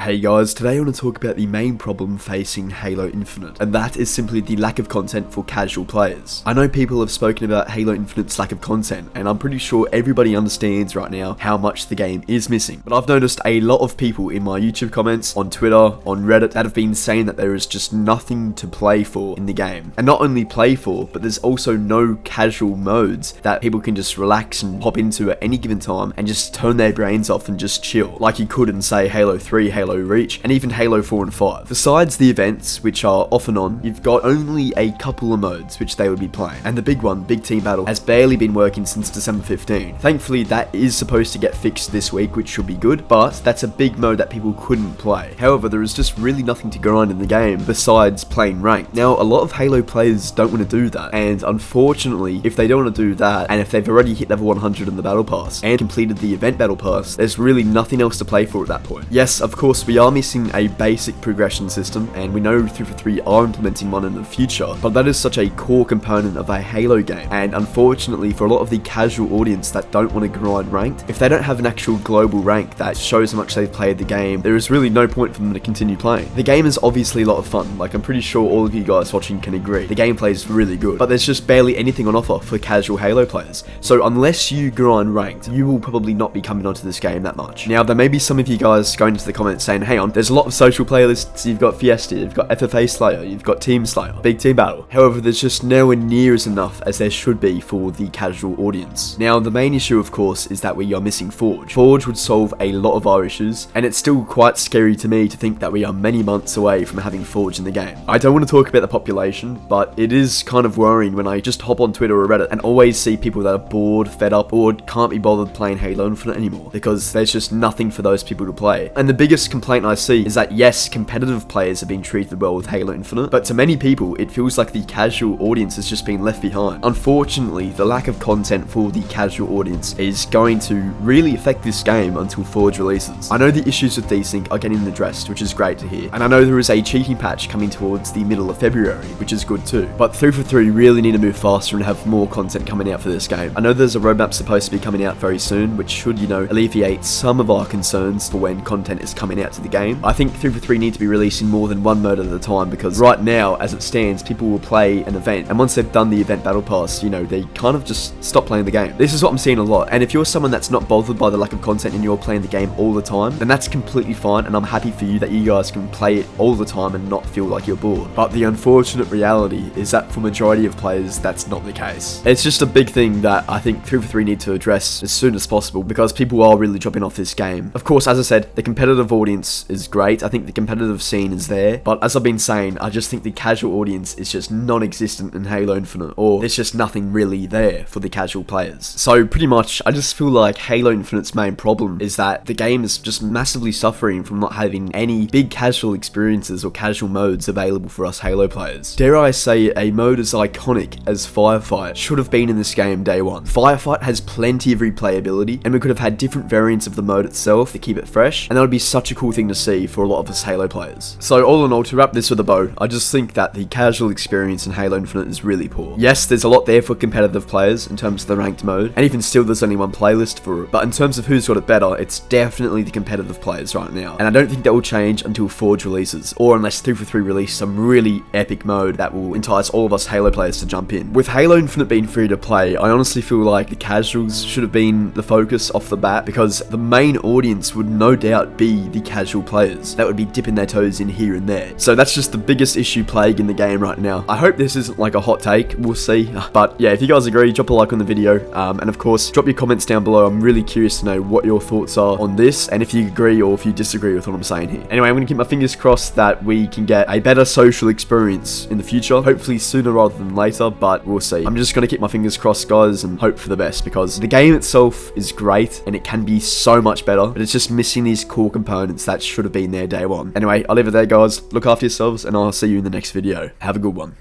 Hey guys, today I want to talk about the main problem facing Halo Infinite, and that is simply the lack of content for casual players. I know people have spoken about Halo Infinite's lack of content, and I'm pretty sure everybody understands right now how much the game is missing. But I've noticed a lot of people in my YouTube comments, on Twitter, on Reddit, that have been saying that there is just nothing to play for in the game. And not only play for, but there's also no casual modes that people can just relax and hop into at any given time and just turn their brains off and just chill, like you could in, say, Halo 3, Halo Reach, and even Halo 4 and 5. Besides the events, which are off and on, you've got only a couple of modes which they would be playing. And the big one, Big Team Battle, has barely been working since December 15. Thankfully, that is supposed to get fixed this week, which should be good, but that's a big mode that people couldn't play. However, there is just really nothing to grind in the game besides playing ranked. Now, a lot of Halo players don't want to do that, and unfortunately, if they don't want to do that, and if they've already hit level 100 in the Battle Pass and completed the Event Battle Pass, there's really nothing else to play for at that point. Yes, of course, we are missing a basic progression system, and we know 343 are implementing one in the future, but that is such a core component of a Halo game, and unfortunately for a lot of the casual audience that don't want to grind ranked, if they don't have an actual global rank that shows how much they've played the game, there is really no point for them to continue playing. The game is obviously a lot of fun, like I'm pretty sure all of you guys watching can agree. The gameplay is really good, but there's just barely anything on offer for casual Halo players, so unless you grind ranked, you will probably not be coming onto this game that much. Now, there may be some of you guys going into the comments saying, hang on, there's a lot of social playlists, you've got Fiesta, you've got FFA Slayer, you've got Team Slayer, Big Team Battle. However, there's just nowhere near as enough as there should be for the casual audience. Now, the main issue, of course, is that we are missing Forge. Forge would solve a lot of our issues, and it's still quite scary to me to think that we are many months away from having Forge in the game. I don't want to talk about the population, but it is kind of worrying when I just hop on Twitter or Reddit and always see people that are bored, fed up, or can't be bothered playing Halo Infinite anymore, because there's just nothing for those people to play. And the biggest complaint I see is that yes, competitive players have been treated well with Halo Infinite, but to many people, it feels like the casual audience has just been left behind. Unfortunately, the lack of content for the casual audience is going to really affect this game until Forge releases. I know the issues with desync are getting addressed, which is great to hear, and I know there is a cheeky patch coming towards the middle of February, which is good too, but 343 really need to move faster and have more content coming out for this game. I know there's a roadmap supposed to be coming out very soon, which should, alleviate some of our concerns for when content is coming out to the game. I think 343 need to be releasing more than one mode at a time, because right now, as it stands, people will play an event, and once they've done the event battle pass, they kind of just stop playing the game. This is what I'm seeing a lot, and if you're someone that's not bothered by the lack of content and you're playing the game all the time, then that's completely fine, and I'm happy for you that you guys can play it all the time and not feel like you're bored. But the unfortunate reality is that for majority of players, that's not the case. It's just a big thing that I think 343 need to address as soon as possible, because people are really dropping off this game. Of course, as I said, the competitive audience is great. I think the competitive scene is there, but as I've been saying, I just think the casual audience is just non-existent in Halo Infinite, or there's just nothing really there for the casual players. So pretty much, I just feel like Halo Infinite's main problem is that the game is just massively suffering from not having any big casual experiences or casual modes available for us Halo players. Dare I say, a mode as iconic as Firefight should have been in this game day one. Firefight has plenty of replayability, and we could have had different variants of the mode itself to keep it fresh, and that would be such a cool thing to see for a lot of us Halo players. So all in all, to wrap this with a bow, I just think that the casual experience in Halo Infinite is really poor. Yes, there's a lot there for competitive players in terms of the ranked mode, and even still there's only one playlist for it, but in terms of who's got it better, it's definitely the competitive players right now, and I don't think that will change until Forge releases, or unless 343 release some really epic mode that will entice all of us Halo players to jump in. With Halo Infinite being free to play, I honestly feel like the casuals should have been the focus off the bat, because the main audience would no doubt be the casual players that would be dipping their toes in here and there. So that's just the biggest issue plaguing the game right now. I hope this isn't like a hot take, we'll see, but yeah, if you guys agree, drop a like on the video, and of course, drop your comments down below. I'm really curious to know what your thoughts are on this, and if you agree or if you disagree with what I'm saying here. Anyway, I'm going to keep my fingers crossed that we can get a better social experience in the future, hopefully sooner rather than later, but we'll see. I'm just going to keep my fingers crossed, guys, and hope for the best, because the game itself is great, and it can be so much better, but it's just missing these core components that should have been there day one. Anyway, I'll leave it there, guys. Look after yourselves, and I'll see you in the next video. Have a good one.